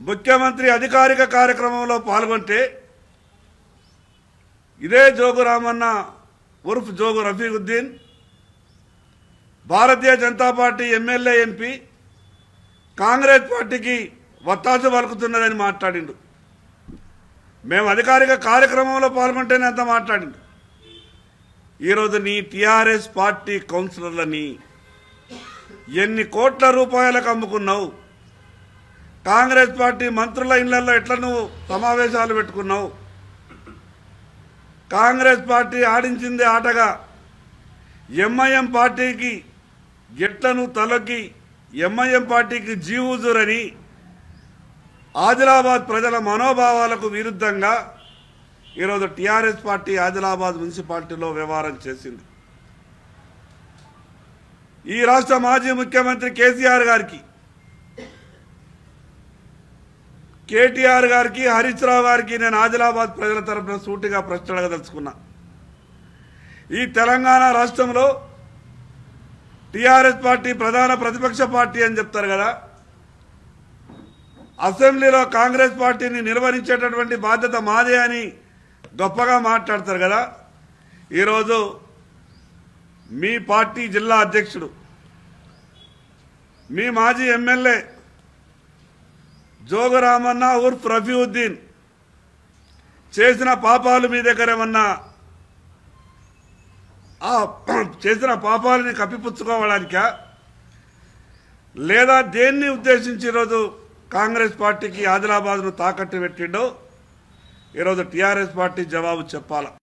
ముఖ్యమంత్రి అధికారిక కార్యక్రమంలో పాల్గొంటే ఇదే జోగు రామన్న ఉర్ఫ్ Jogu Rafiquddin Bharatiya Janata party MLA MP Congress పార్టీకి వత్తాసు పలుకుతున్నదని మాట్లాడిండు. మేము అధికారిక కార్యక్రమంలో పాల్గొంటేనే అంత మాట్లాడిండు. ఈరోజు నీ టీఆర్ఎస్ పార్టీ కౌన్సిలర్లని ఎన్ని కోట్ల రూపాయలకు అమ్ముకున్నావు? కాంగ్రెస్ పార్టీ మంత్రుల ఇళ్లలో ఎట్లా నువ్వు సమావేశాలు పెట్టుకున్నావు? కాంగ్రెస్ పార్టీ ఆడించిందే ఆటగా ఎంఐఎం పార్టీకి ఎట్లను తలొగ్గి ఎంఐఎం పార్టీకి జీవుజురని ఆదిలాబాద్ ప్రజల మనోభావాలకు విరుద్ధంగా ఈరోజు టీఆర్ఎస్ పార్టీ ఆదిలాబాద్ మున్సిపాలిటీలో వ్యవహారం చేసింది. ఈ రాష్ట్ర మాజీ ముఖ్యమంత్రి కేసీఆర్ గారికి, కేటీఆర్ గారికి, హరీష్ రావు గారికి నేను ఆదిలాబాద్ ప్రజల తరఫున సూటిగా ప్రశ్న అడగదలుచుకున్నా. ఈ తెలంగాణ రాష్ట్రంలో టీఆర్ఎస్ పార్టీ ప్రధాన ప్రతిపక్ష పార్టీ అని చెప్తారు కదా, అసెంబ్లీలో కాంగ్రెస్ పార్టీని నిర్వహించేటటువంటి బాధ్యత మాదే అని గొప్పగా మాట్లాడతారు కదా. ఈరోజు మీ పార్టీ జిల్లా అధ్యక్షుడు, మీ మాజీ ఎమ్మెల్యే జోగు రామన్న ఉర్ఫ్ రఫీకుద్దీన్ చేసిన పాపాలు మీ దగ్గర ఏమన్నా చేసిన పాపాలని కప్పిపుచ్చుకోవడానికా, లేదా దేన్ని ఉద్దేశించి ఈరోజు కాంగ్రెస్ పార్టీకి ఆదిలాబాద్ను తాకట్టు పెట్టిండో ఈరోజు టీఆర్ఎస్ పార్టీ జవాబు చెప్పాలా.